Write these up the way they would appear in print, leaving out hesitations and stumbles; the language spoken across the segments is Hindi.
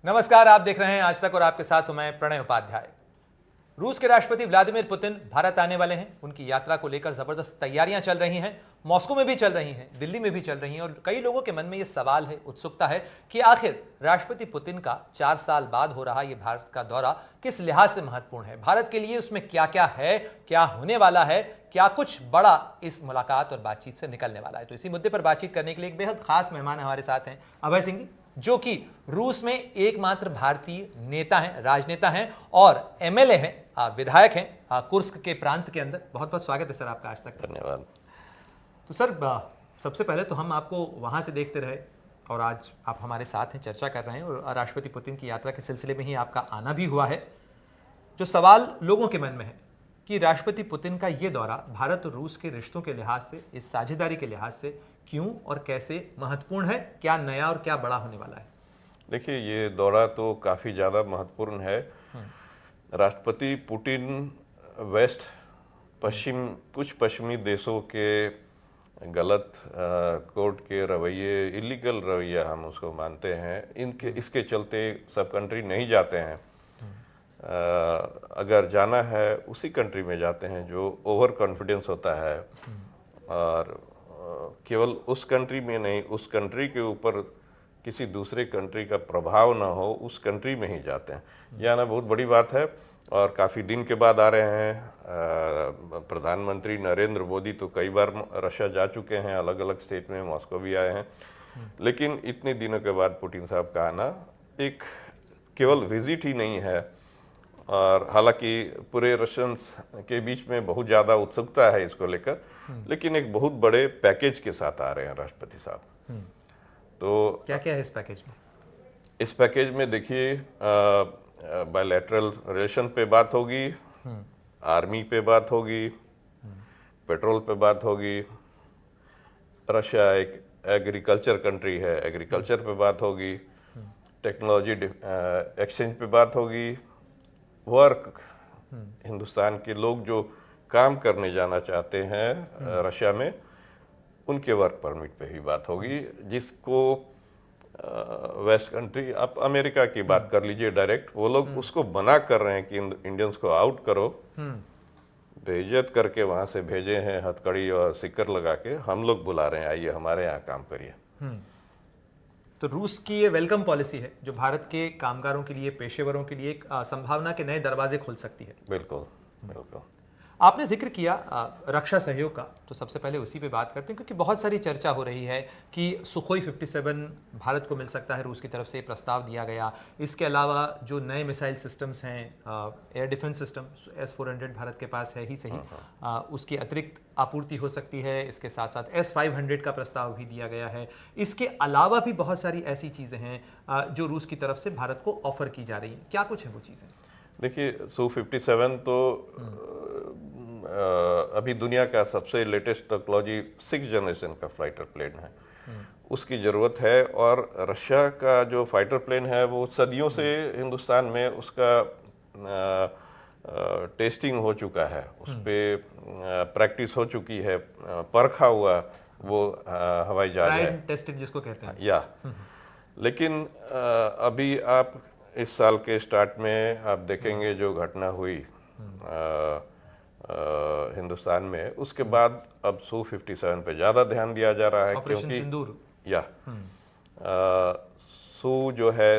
नमस्कार, आप देख रहे हैं आज तक और आपके साथ हूं मैं प्रणय उपाध्याय। रूस के राष्ट्रपति व्लादिमीर पुतिन भारत आने वाले हैं। उनकी यात्रा को लेकर जबरदस्त तैयारियां चल रही हैं। मॉस्को में भी चल रही हैं, दिल्ली में भी चल रही हैं और कई लोगों के मन में यह सवाल है, उत्सुकता है कि आखिर राष्ट्रपति पुतिन का 4 साल बाद हो रहा यह भारत का दौरा किस लिहाज से महत्वपूर्ण है, भारत के लिए उसमें क्या क्या है, क्या होने वाला है, क्या कुछ बड़ा इस मुलाकात और बातचीत से निकलने वाला है। तो इसी मुद्दे पर बातचीत करने के लिए एक बेहद खास मेहमान हमारे साथ हैं, अभय सिंह जी, जो कि रूस में एकमात्र भारतीय नेता हैं, राजनेता हैं और एमएलए हैं, विधायक हैं कुर्स्क के प्रांत के अंदर। बहुत बहुत स्वागत है सर आपका आज तक। धन्यवाद। तो सर, सबसे पहले तो हम आपको वहाँ से देखते रहे और आज आप हमारे साथ हैं, चर्चा कर रहे हैं और राष्ट्रपति पुतिन की यात्रा के सिलसिले में ही आपका आना भी हुआ है। जो सवाल लोगों के मन में है कि राष्ट्रपति पुतिन का ये दौरा भारत और रूस के रिश्तों के लिहाज से, इस साझेदारी के लिहाज से क्यों और कैसे महत्वपूर्ण है, क्या नया और क्या बड़ा होने वाला है? देखिए, ये दौरा तो काफ़ी ज़्यादा महत्वपूर्ण है। राष्ट्रपति पुतिन वेस्ट कुछ पश्चिमी देशों के गलत कोर्ट के रवैये, इलीगल रवैया हम उसको मानते हैं, इसके चलते सब कंट्री नहीं जाते हैं। अगर जाना है उसी कंट्री में जाते हैं जो ओवर कॉन्फिडेंस होता है और केवल उस कंट्री में नहीं, उस कंट्री के ऊपर किसी दूसरे कंट्री का प्रभाव ना हो, उस कंट्री में ही जाते हैं। यह आना बहुत बड़ी बात है और काफ़ी दिन के बाद आ रहे हैं। प्रधानमंत्री नरेंद्र मोदी तो कई बार रशिया जा चुके हैं, अलग अलग स्टेट में, मॉस्को भी आए हैं, लेकिन इतने दिनों के बाद पुतिन साहब का आना एक केवल विजिट ही नहीं है। और हालांकि पूरे रशियंस के बीच में बहुत ज़्यादा उत्सुकता है इसको लेकर, लेकिन एक बहुत बड़े पैकेज के साथ आ रहे हैं राष्ट्रपति साहब। तो क्या क्या है इस पैकेज में? इस पैकेज में देखिए, बायलैटरल रिलेशन पे बात होगी, आर्मी पे बात होगी, पेट्रोल पे बात होगी, रशिया एक एग्रीकल्चर कंट्री है, एग्रीकल्चर पे बात होगी, टेक्नोलॉजी एक्सचेंज पे बात होगी, वर्क, हिंदुस्तान के लोग जो काम करने जाना चाहते हैं रशिया में, उनके वर्क परमिट पे ही बात होगी, जिसको वेस्ट कंट्री, आप अमेरिका की बात कर लीजिए डायरेक्ट, वो लोग उसको मना कर रहे हैं कि इंडियंस को आउट करो, बेइज्जत करके वहाँ से भेजे हैं हथकड़ी और सिक्कर लगा के, हम लोग बुला रहे हैं, आइए हमारे यहाँ काम करिए। तो रूस की ये वेलकम पॉलिसी है जो भारत के कामगारों के लिए, पेशेवरों के लिए एक संभावना के नए दरवाजे खोल सकती है। बिल्कुल बिल्कुल। आपने जिक्र किया रक्षा सहयोग का, तो सबसे पहले उसी पे बात करते हैं क्योंकि बहुत सारी चर्चा हो रही है कि सुखोई 57 भारत को मिल सकता है, रूस की तरफ से प्रस्ताव दिया गया। इसके अलावा जो नए मिसाइल सिस्टम्स हैं, air defence system S-400 Bharat के पास है ही सही, उसकी अतिरिक्त आपूर्ति हो सकती है। इसके साथ साथ S-500 का प्रस्ताव भी दिया गया है। इसके अलावा भी बहुत सारी ऐसी चीज़ें हैं जो रूस की तरफ से भारत को ऑफर की जा रही हैं। क्या कुछ है वो चीज़ें? देखिए, Su-57 तो अभी दुनिया का सबसे लेटेस्ट टेक्नोलॉजी 6th जनरेशन का फाइटर प्लेन है, उसकी ज़रूरत है। और रशिया का जो फाइटर प्लेन है वो सदियों से हिंदुस्तान में उसका टेस्टिंग हो चुका है, उस पर प्रैक्टिस हो चुकी है, परखा हुआ वो हवाई जहाज है, टेस्टेड जिसको कहते हैं या। लेकिन अभी आप इस साल के स्टार्ट में आप देखेंगे जो घटना हुई हिंदुस्तान में, उसके बाद अब Su-57 पे ज़्यादा ध्यान दिया जा रहा है, ऑपरेशन सिंदूर, या जो है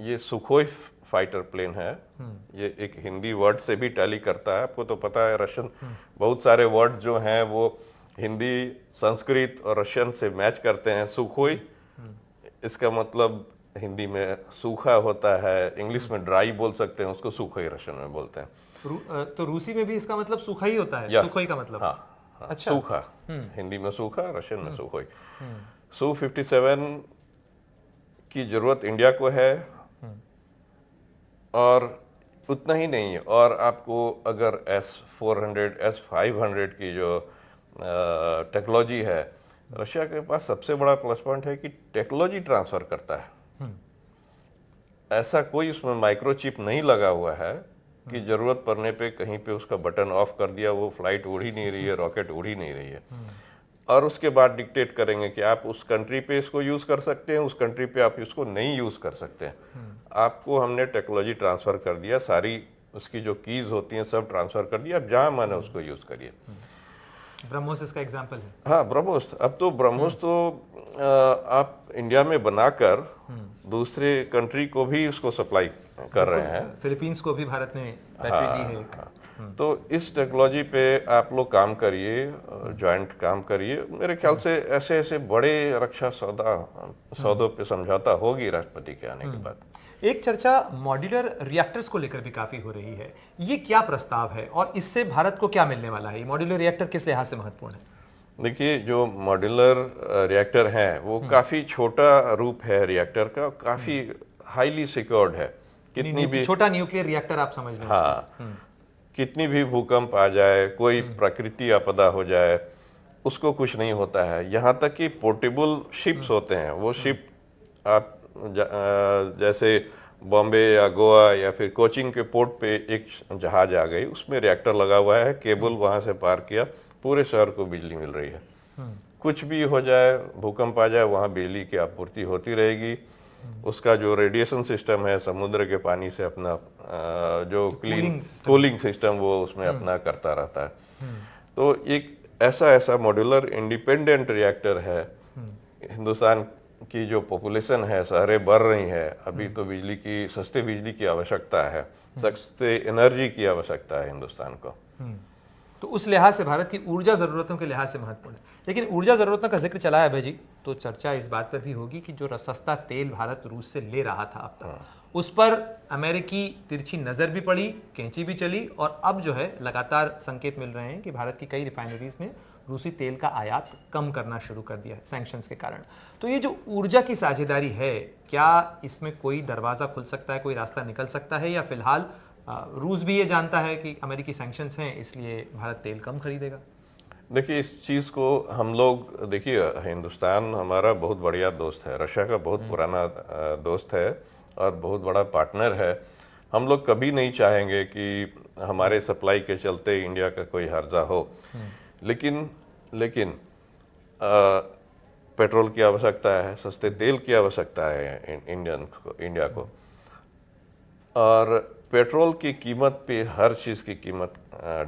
ये सुखोई फाइटर प्लेन है। ये एक हिंदी वर्ड से भी टैली करता है, आपको तो पता है रशियन बहुत सारे वर्ड जो हैं वो हिंदी, संस्कृत और रशियन से मैच करते हैं। सुखोई इसका मतलब हिंदी में सूखा होता है, इंग्लिश में ड्राई बोल सकते हैं उसको, सूखोई रशियन में बोलते हैं। तो रूसी में भी इसका मतलब सूखा ही होता है, सुखोई का मतलब? हाँ, अच्छा। सूखा, हिंदी में सूखा, रशियन में सुखोई। Su-57 की जरूरत इंडिया को है और उतना ही नहीं, और आपको अगर S-400, S-500 की जो टेक्नोलॉजी है, रशिया के पास सबसे बड़ा प्लस पॉइंट है कि टेक्नोलॉजी ट्रांसफर करता है। ऐसा कोई उसमें माइक्रोचिप नहीं लगा हुआ है कि जरूरत पड़ने पे कहीं पे उसका बटन ऑफ कर दिया, वो फ्लाइट उड़ ही नहीं रही है, रॉकेट उड़ ही नहीं रही है। और उसके बाद डिक्टेट करेंगे कि आप उस कंट्री पे इसको यूज़ कर सकते हैं, उस कंट्री पे आप इसको नहीं यूज़ कर सकते हैं। आपको हमने टेक्नोलॉजी ट्रांसफ़र कर दिया, सारी उसकी जो कीज़ होती हैं सब ट्रांसफ़र कर दिया, आप जहाँ मन है उसको यूज़ करिए। ब्रह्मोस इसका एग्जाम्पल है। हाँ, ब्रह्मोस। अब तो ब्रह्मोस तो आप इंडिया में बनाकर दूसरे कंट्री को भी उसको सप्लाई कर रहे हैं। फिलीपींस को भी भारत ने बैटरी दी है एक। तो इस टेक्नोलॉजी पे आप लोग काम करिए, जॉइंट काम करिए। मेरे ख्याल से ऐसे ऐसे बड़े रक्षा सौदों पे समझौता होगी राष्ट्रपति के आने के बाद। एक चर्चा मॉड्यूलर रिएक्टर्स को लेकर भी काफी हो रही है। ये क्या प्रस्ताव है और इससे भारत को क्या मिलने वाला है? ये मॉड्यूलर रिएक्टर किस लिहाज से महत्वपूर्ण है? देखिए, जो मॉड्यूलर रिएक्टर हैं वो काफ़ी छोटा रूप है रिएक्टर का, काफ़ी हाईली सिक्योर्ड है। कितनी भी छोटा न्यूक्लियर रिएक्टर आप समझ लें। हाँ, कितनी भी भूकंप आ जाए, कोई प्रकृति आपदा हो जाए, उसको कुछ नहीं होता है। यहाँ तक कि पोर्टेबल शिप्स होते हैं, वो शिप आप जैसे बॉम्बे या गोवा या फिर कोचिंग के पोर्ट पे एक जहाज आ गई, उसमें रिएक्टर लगा हुआ है, केबल वहाँ से पार किया, पूरे शहर को बिजली मिल रही है। कुछ भी हो जाए, भूकंप आ जाए, वहाँ बिजली की आपूर्ति होती रहेगी। उसका जो रेडिएशन सिस्टम है समुद्र के पानी से अपना जो कूलिंग सिस्टम वो उसमें अपना करता रहता है। तो एक ऐसा मॉड्यूलर इंडिपेंडेंट रिएक्टर है। हिंदुस्तान की जो पॉपुलेशन है, शहरें बढ़ रही हैं, अभी तो सस्ते बिजली की आवश्यकता है, सस्ते एनर्जी की आवश्यकता है हिंदुस्तान को। तो उस लिहाज से भारत की ऊर्जा जरूरतों के लिहाज से महत्वपूर्ण है। लेकिन ऊर्जा जरूरतों का जिक्र चला है अभय जी, तो चर्चा इस बात पर भी होगी कि जो सस्ता तेल भारत रूस से ले रहा था अब तक, उस पर अमेरिकी तिरछी नजर भी पड़ी, कैंची भी चली, और अब जो है लगातार संकेत मिल रहे हैं कि भारत की कई रिफाइनरीज ने रूसी तेल का आयात कम करना शुरू कर दिया है सैंक्शंस के कारण। तो ये जो ऊर्जा की साझेदारी है, क्या इसमें कोई दरवाजा खुल सकता है, कोई रास्ता निकल सकता है, या फिलहाल रूस भी ये जानता है कि अमेरिकी सैंक्शंस हैं इसलिए भारत तेल कम खरीदेगा? देखिए, इस चीज़ को हम लोग, देखिए हिंदुस्तान हमारा बहुत बढ़िया दोस्त है, रशिया का बहुत पुराना दोस्त है और बहुत बड़ा पार्टनर है। हम लोग कभी नहीं चाहेंगे कि हमारे सप्लाई के चलते इंडिया का कोई हर्जा हो। लेकिन पेट्रोल की आवश्यकता है, सस्ते तेल की आवश्यकता है इंडिया को, और पेट्रोल की कीमत पे हर चीज़ की कीमत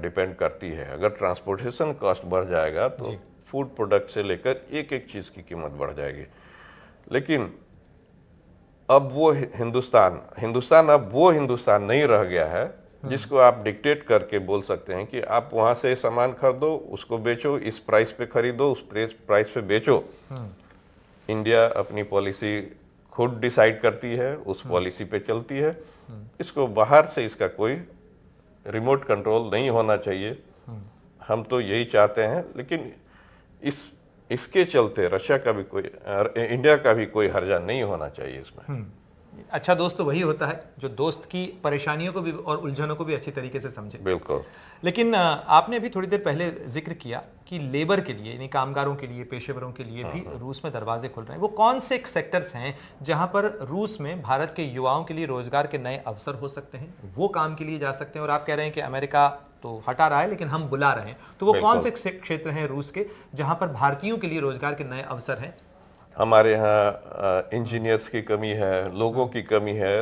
डिपेंड करती है। अगर ट्रांसपोर्टेशन कॉस्ट बढ़ जाएगा तो फूड प्रोडक्ट से लेकर एक एक चीज़ की कीमत बढ़ जाएगी। लेकिन अब वो हिंदुस्तान अब वो हिंदुस्तान नहीं रह गया है जिसको आप डिक्टेट करके बोल सकते हैं कि आप वहाँ से सामान खरीदो, उसको बेचो, इस प्राइस पे खरीदो, उस प्राइस पे बेचो। इंडिया अपनी पॉलिसी खुद डिसाइड करती है, उस पॉलिसी पे चलती है। इसको बाहर से इसका कोई रिमोट कंट्रोल नहीं होना चाहिए। हम तो यही चाहते हैं, लेकिन इसके चलते रशिया का भी कोई, इंडिया का भी कोई हर्जा नहीं होना चाहिए इसमें। अच्छा दोस्त तो वही होता है जो दोस्त की परेशानियों को भी और उलझनों को भी अच्छी तरीके से समझे। बिल्कुल। लेकिन आपने अभी थोड़ी देर पहले जिक्र किया कि लेबर के लिए, यानी कामगारों के लिए, पेशेवरों के लिए भी रूस में दरवाजे खुल रहे हैं। वो कौन से सेक्टर्स हैं जहां पर रूस में भारत के युवाओं के लिए रोजगार के नए अवसर हो सकते हैं, वो काम के लिए जा सकते हैं? और आप कह रहे हैं कि अमेरिका तो हटा रहा है लेकिन हम बुला रहे हैं, तो वो कौन से क्षेत्र हैं रूस के जहां पर भारतीयों के लिए रोजगार के नए अवसर हैं? हमारे यहाँ इंजीनियर्स की कमी है, लोगों की कमी है।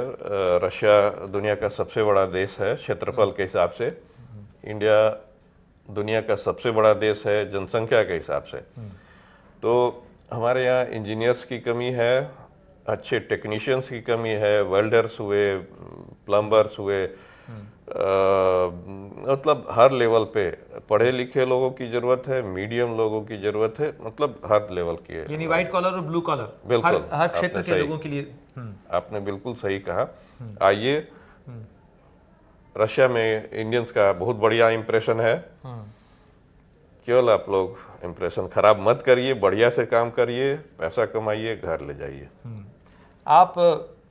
रशिया दुनिया का सबसे बड़ा देश है क्षेत्रफल के हिसाब से। इंडिया दुनिया का सबसे बड़ा देश है जनसंख्या के हिसाब से। तो हमारे यहाँ इंजीनियर्स की कमी है, अच्छे टेक्नीशियंस की कमी है, वेल्डर्स हुए, प्लम्बर्स हुए, मतलब हर लेवल पे पढ़े लिखे लोगों की जरूरत है, मीडियम लोगों की जरूरत है, मतलब हर लेवल की है, यानी व्हाइट कॉलर और ब्लू कॉलर, बिल्कुल हर क्षेत्र के लोगों के लिए। आपने बिल्कुल सही कहा। आइए, रशिया में इंडियंस का बहुत बढ़िया इंप्रेशन है। केवल आप लोग इंप्रेशन खराब मत करिए, बढ़िया से काम करिए, पैसा कमाइए, घर ले जाइए। आप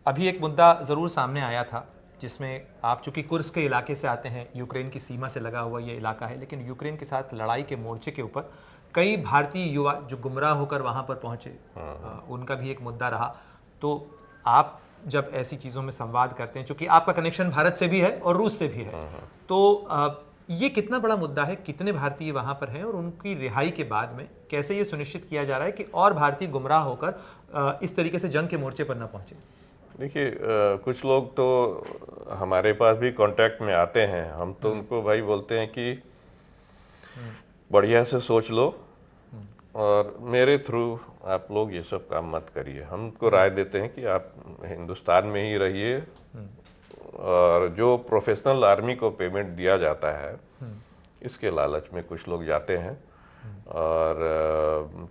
अभी एक मुद्दा जरूर सामने आया था जिसमें आप चूंकि कुर्स्क के इलाके से आते हैं, यूक्रेन की सीमा से लगा हुआ ये इलाका है, लेकिन यूक्रेन के साथ लड़ाई के मोर्चे के ऊपर कई भारतीय युवा जो गुमराह होकर वहां पर पहुंचे, उनका भी एक मुद्दा रहा। तो आप जब ऐसी चीज़ों में संवाद करते हैं, चूंकि आपका कनेक्शन भारत से भी है और रूस से भी है, तो ये कितना बड़ा मुद्दा है, कितने भारतीय वहां पर हैं और उनकी रिहाई के बाद में कैसे ये सुनिश्चित किया जा रहा है कि और भारतीय गुमराह होकर इस तरीके से जंग के मोर्चे पर ना पहुंचे? देखिए, कुछ लोग तो हमारे पास भी कांटेक्ट में आते हैं, हम तो उनको भाई बोलते हैं कि बढ़िया से सोच लो और मेरे थ्रू आप लोग ये सब काम मत करिए। हम उनको राय देते हैं कि आप हिंदुस्तान में ही रहिए और जो प्रोफेशनल आर्मी को पेमेंट दिया जाता है इसके लालच में कुछ लोग जाते हैं और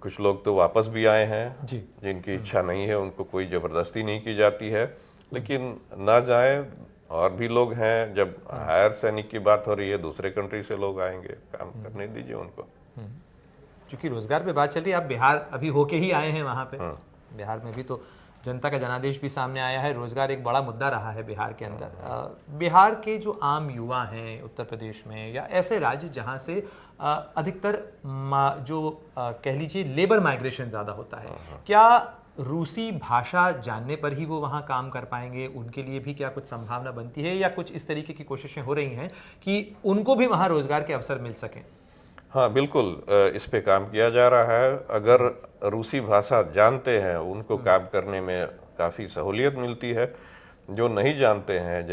कुछ लोग तो वापस भी आए हैं जी। जिनकी इच्छा नहीं है, उनको कोई ज़बरदस्ती नहीं की जाती है, लेकिन ना जाए। और भी लोग हैं, जब हायर सैनिक की बात हो रही है दूसरे कंट्री से लोग आएंगे, काम करने दीजिए उनको। चूंकि रोजगार पे बात चल रही है, आप बिहार अभी होके ही आए हैं वहाँ पे, बिहार में भी तो जनता का जनादेश भी सामने आया है, रोजगार एक बड़ा मुद्दा रहा है बिहार के अंदर। बिहार के जो आम युवा हैं उत्तर प्रदेश में या ऐसे राज्य जहाँ से अधिकतर कह लीजिए लेबर माइग्रेशन ज़्यादा होता है, क्या रूसी भाषा जानने पर ही वो वहाँ काम कर पाएंगे? उनके लिए भी क्या कुछ संभावना बनती है या कुछ इस तरीके की कोशिशें हो रही हैं कि उनको भी वहाँ रोजगार के अवसर मिल सकें? हाँ बिल्कुल, इस पे काम किया जा रहा है। अगर रूसी भाषा जानते हैं उनको काम करने में काफ़ी सहूलियत मिलती है। जो नहीं जानते हैं,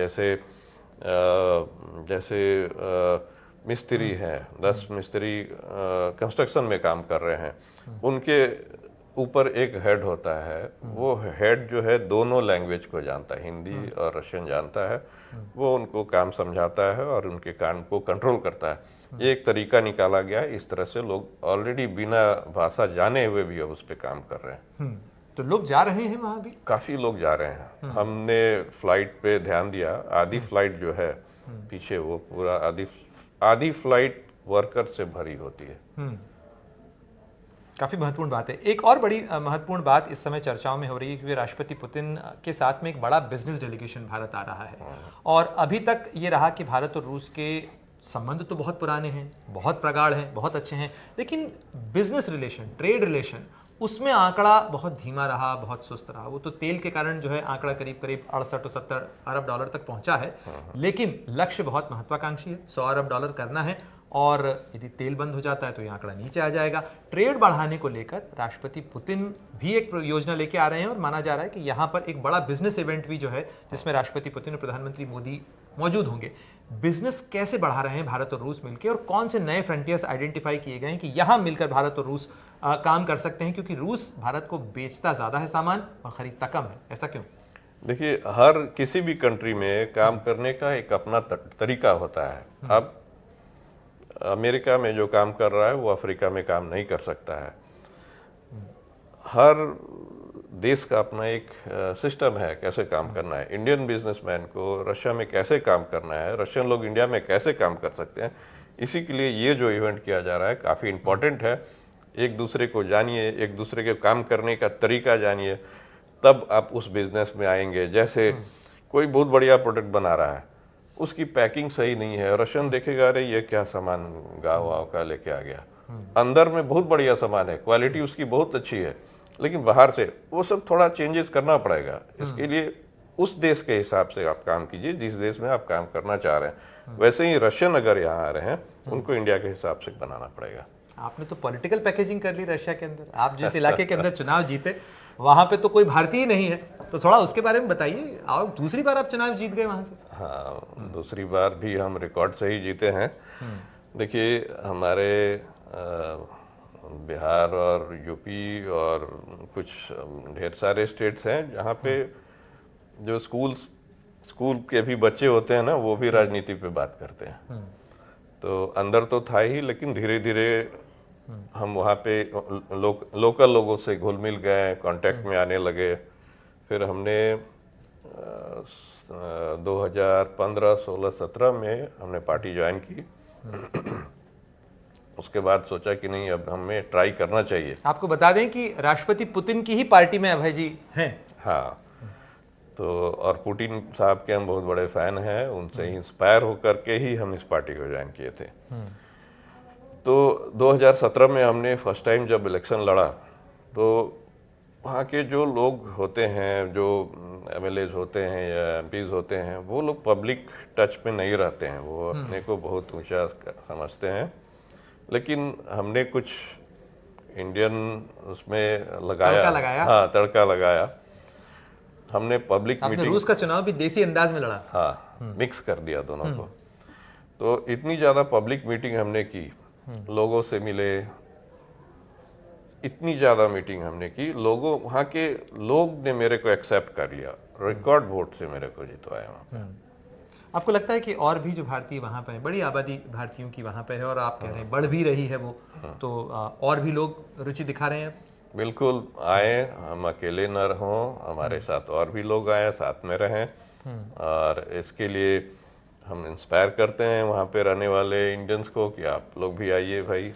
जैसे मिस्त्री हैं, 10 मिस्त्री कंस्ट्रक्शन में काम कर रहे हैं, उनके ऊपर एक हेड होता है। वो हेड जो है दोनों लैंग्वेज को जानता है, हिंदी और रशियन जानता है। वो उनको काम समझाता है और उनके काम को कंट्रोल करता है। ये एक तरीका निकाला गया है। इस तरह से लोग ऑलरेडी बिना भाषा जाने हुए भी अब उस पर काम कर रहे हैं। तो लोग जा रहे हैं वहाँ भी? काफ़ी लोग जा रहे हैं। हमने फ्लाइट पे ध्यान दिया, आधी फ्लाइट जो है पीछे वो पूरा आधी फ्लाइट वर्कर से भरी होती है। काफ़ी महत्वपूर्ण बात है। एक और बड़ी महत्वपूर्ण बात इस समय चर्चाओं में हो रही है क्योंकि राष्ट्रपति पुतिन के साथ में एक बड़ा बिजनेस डेलीगेशन भारत आ रहा है और अभी तक ये रहा कि भारत और रूस के संबंध तो बहुत पुराने हैं, बहुत प्रगाढ़ हैं, बहुत अच्छे हैं, लेकिन बिजनेस रिलेशन, ट्रेड रिलेशन, उसमें आंकड़ा बहुत धीमा रहा, बहुत सुस्त रहा। वो तो तेल के कारण जो है आंकड़ा करीब 68-70 अरब डॉलर तक पहुंचा है, लेकिन लक्ष्य बहुत महत्वाकांक्षी है, 100 अरब डॉलर करना है और यदि तेल बंद हो जाता है तो ये आंकड़ा नीचे आ जाएगा। ट्रेड बढ़ाने को लेकर राष्ट्रपति पुतिन भी एक योजना लेके आ रहे हैं और माना जा रहा है कि यहाँ पर एक बड़ा बिजनेस इवेंट भी जो है जिसमें राष्ट्रपति पुतिन और प्रधानमंत्री मोदी मौजूद होंगे। बिजनेस कैसे बढ़ा रहे हैं भारत और रूस मिलकर और कौन से नए फ्रंटियर्स आइडेंटिफाई किए गए हैं कि यहाँ मिलकर भारत और रूस काम कर सकते हैं, क्योंकि रूस भारत को बेचता ज़्यादा है सामान और खरीदता कम है, ऐसा क्यों? देखिए, हर किसी भी कंट्री में काम करने का एक अपना तरीका होता है। अब अमेरिका में जो काम कर रहा है वो अफ्रीका में काम नहीं कर सकता है। हर देश का अपना एक सिस्टम है कैसे काम करना है। इंडियन बिजनेसमैन को रशिया में कैसे काम करना है, रशियन लोग इंडिया में कैसे काम कर सकते हैं, इसी के लिए ये जो इवेंट किया जा रहा है काफ़ी इम्पोर्टेंट है। एक दूसरे को जानिए, एक दूसरे के काम करने का तरीका जानिए, तब आप उस बिजनेस में आएंगे। जैसे कोई बहुत बढ़िया प्रोडक्ट बना रहा है, उसकी पैकिंग सही नहीं है, रशियन देखेगा अरे ये क्या सामान गाँव वाँव का लेके आ गया, अंदर में बहुत बढ़िया सामान है, क्वालिटी उसकी बहुत अच्छी है, लेकिन बाहर से वो सब थोड़ा चेंजेस करना पड़ेगा। इसके लिए उस देश के हिसाब से आप काम कीजिए जिस देश में आप काम करना चाह रहे हैं। वैसे ही रशियन अगर यहाँ आ रहे हैं उनको इंडिया के हिसाब से बनाना पड़ेगा। आपने तो पॉलिटिकल पैकेजिंग कर ली रशिया के अंदर। आप जिस इलाके के अंदर चुनाव जीते वहां पे तो कोई भारतीय नहीं है, तो थोड़ा उसके बारे में बताइए। और दूसरी बार आप चुनाव जीत गए वहां से। हाँ, दूसरी बार भी हम रिकॉर्ड से ही जीते हैं। देखिए, हमारे बिहार और यूपी और कुछ ढेर सारे स्टेट्स हैं जहाँ पे जो स्कूल के भी बच्चे होते हैं ना, वो भी राजनीति पे बात करते हैं। तो अंदर तो था ही, लेकिन धीरे धीरे हम वहाँ पे लोकल लोगों से घुल मिल गए, कांटेक्ट में आने लगे। फिर हमने 2015, 16, 17 में हमने पार्टी ज्वाइन की। उसके बाद सोचा कि नहीं, अब हमें ट्राई करना चाहिए। आपको बता दें कि राष्ट्रपति पुतिन की ही पार्टी में अभय जी हैं। हाँ, तो और पुतिन साहब के हम बहुत बड़े फैन हैं, उनसे इंस्पायर होकर के ही हम इस पार्टी को ज्वाइन किए थे। तो 2017 में हमने फर्स्ट टाइम जब इलेक्शन लड़ा तो वहाँ के जो लोग होते हैं, जो एमएलएज होते हैं या एमपीज होते हैं, वो लोग पब्लिक टच में नहीं रहते हैं, वो अपने को बहुत ऊंचा समझते हैं। लेकिन हमने कुछ इंडियन उसमें तड़का लगाया। हाँ, तड़का लगाया। हमने पब्लिक आपने मीटिंग, रूस का चुनाव भी देसी अंदाज में लड़ा। हाँ, मिक्स कर दिया दोनों को। तो इतनी ज़्यादा पब्लिक मीटिंग हमने की, लोगों से मिले, इतनी ज़्यादा मीटिंग हमने की, लोगों, वहाँ के लोग ने मेरे को एक्सेप्ट कर लिया, रिकॉर्ड वोट से मेरे को जितवाया वहाँ पे। आपको लगता है कि और भी जो भारतीय वहाँ पे हैं, बड़ी आबादी भारतीयों की वहाँ पे है और आप कह रहे हैं बढ़ भी रही है वो, तो और भी लोग रुचि दिखा रहे हैं? बिल्कुल आए, हम अकेले न रहों, हमारे साथ और भी लोग आए, साथ में रहें। और इसके लिए हम इंस्पायर करते हैं वहाँ पे रहने वाले इंडियंस को कि आप लोग भी आइए भाई,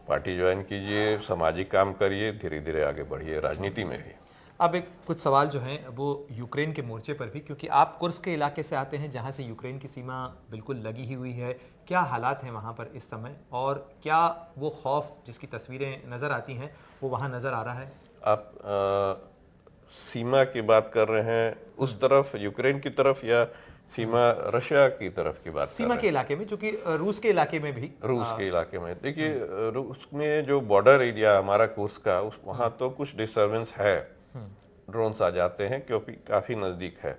पार्टी ज्वाइन कीजिए, सामाजिक काम करिए, धीरे धीरे आगे बढ़िए राजनीति में भी। अब एक कुछ सवाल जो हैं वो यूक्रेन के मोर्चे पर भी, क्योंकि आप कुर्स्क के इलाके से आते हैं जहां से यूक्रेन की सीमा बिल्कुल लगी ही हुई है। क्या हालात हैं वहां पर इस समय, और क्या वो खौफ जिसकी तस्वीरें नज़र आती हैं वो वहां नज़र आ रहा है? आप सीमा की बात कर रहे हैं उस तरफ, यूक्रेन की तरफ, या सीमा रशिया की तरफ की बात कर सीमा रहे हैं? के इलाके में, चूंकि रूस के इलाके में भी। रूस के इलाके में देखिए, रूस में जो बॉर्डर एरिया हमारा कुर्स्क का, वहाँ तो कुछ डिस्टर्बेंस है, ड्रोन्स आ जाते हैं क्योंकि काफ़ी नज़दीक है।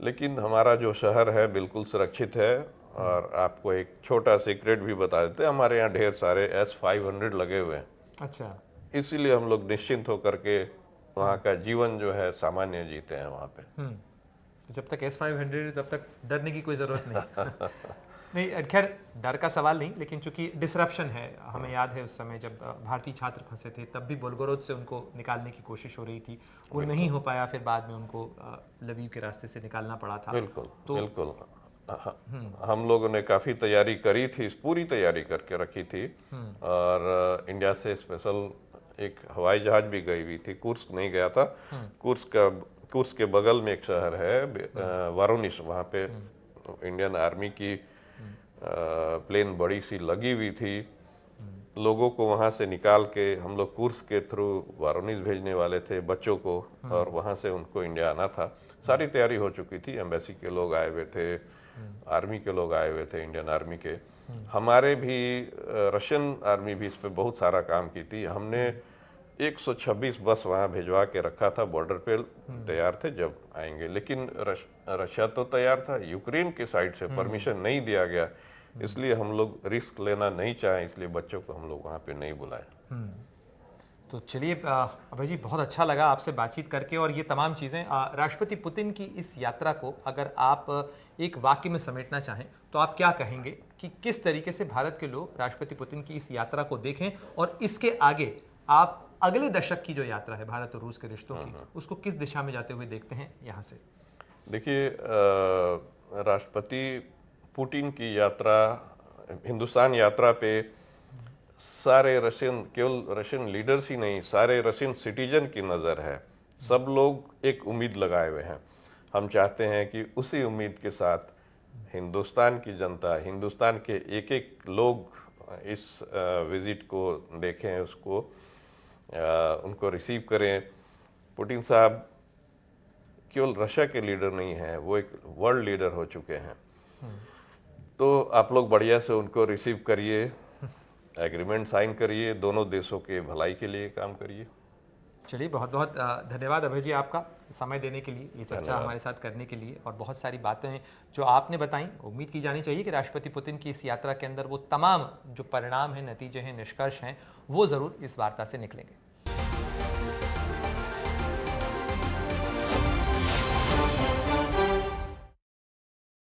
लेकिन हमारा जो शहर है बिल्कुल सुरक्षित है। और आपको एक छोटा सीक्रेट भी बता देते हैं, हमारे यहाँ ढेर सारे S-500 लगे हुए हैं। अच्छा। इसीलिए हम लोग निश्चिंत होकर के वहाँ का जीवन जो है सामान्य जीते हैं वहाँ पे। जब तक S-500 तब तक डरने की कोई ज़रूरत नहीं। नहीं, खैर डर का सवाल नहीं, लेकिन चूंकि डिसरप्शन है, हमें याद है उस समय जब भारतीय छात्र फंसे थे तब भी बोल्गोरोद से उनको निकालने की कोशिश हो रही थी, वो नहीं हो पाया, फिर बाद में उनको लवीव के रास्ते से निकालना पड़ा था। बिल्कुल बिल्कुल। हम लोगों ने काफ़ी तैयारी करी थी, पूरी तैयारी करके रखी थी, और इंडिया से स्पेशल एक हवाई जहाज भी गई हुई थी। कुर्स्क नहीं गया था। कुर्स्क के बगल में एक शहर है वारोनिश, वहाँ पे इंडियन आर्मी की प्लेन बड़ी सी लगी हुई थी। लोगों को वहाँ से निकाल के हम लोग कुर्स्क के थ्रू वारोनिश भेजने वाले थे बच्चों को, और वहाँ से उनको इंडिया आना था। सारी तैयारी हो चुकी थी, एम्बेसी के लोग आए हुए थे, आर्मी के लोग आए हुए थे, इंडियन आर्मी के। हमारे भी रशियन आर्मी भी इस पर बहुत सारा काम की थी। हमने 126 बस वहाँ भिजवा के रखा था, बॉर्डर पे तैयार थे जब आएंगे। लेकिन रशिया तो तैयार था, यूक्रेन के साइड से परमिशन नहीं दिया गया, इसलिए हम लोग रिस्क लेना नहीं चाहे, इसलिए बच्चों को हम लोग वहाँ पे नहीं बुलाए। तो चलिए अभय जी, बहुत अच्छा लगा आपसे बातचीत करके। और ये तमाम चीज़ें, राष्ट्रपति पुतिन की इस यात्रा को अगर आप एक वाक्य में समेटना चाहें तो आप क्या कहेंगे कि किस तरीके से भारत के लोग राष्ट्रपति पुतिन की इस यात्रा को देखें, और इसके आगे आप अगले दशक की जो यात्रा है भारत और रूस के रिश्तों की, उसको किस दिशा में जाते हुए देखते हैं यहाँ से? देखिए, राष्ट्रपति पुतिन की यात्रा, हिंदुस्तान यात्रा पे सारे रशियन, केवल रशियन लीडर्स ही नहीं, सारे रशियन सिटीजन की नज़र है। सब लोग एक उम्मीद लगाए हुए हैं। हम चाहते हैं कि उसी उम्मीद के साथ हिंदुस्तान की जनता, हिंदुस्तान के एक एक लोग इस विज़िट को देखें, उसको उनको रिसीव करें। पुतिन साहब केवल रशिया के लीडर नहीं हैं, वो एक वर्ल्ड लीडर हो चुके हैं। तो आप लोग बढ़िया से उनको रिसीव करिए, एग्रीमेंट साइन करिए, दोनों देशों के भलाई के लिए काम करिए। चलिए, बहुत बहुत धन्यवाद अभय जी आपका समय देने के लिए, ये चर्चा हमारे साथ करने के लिए, और बहुत सारी बातें जो आपने बताई। उम्मीद की जानी चाहिए कि राष्ट्रपति पुतिन की इस यात्रा के अंदर वो तमाम जो परिणाम हैं, नतीजे हैं, निष्कर्ष हैं, वो ज़रूर इस वार्ता से निकलेंगे।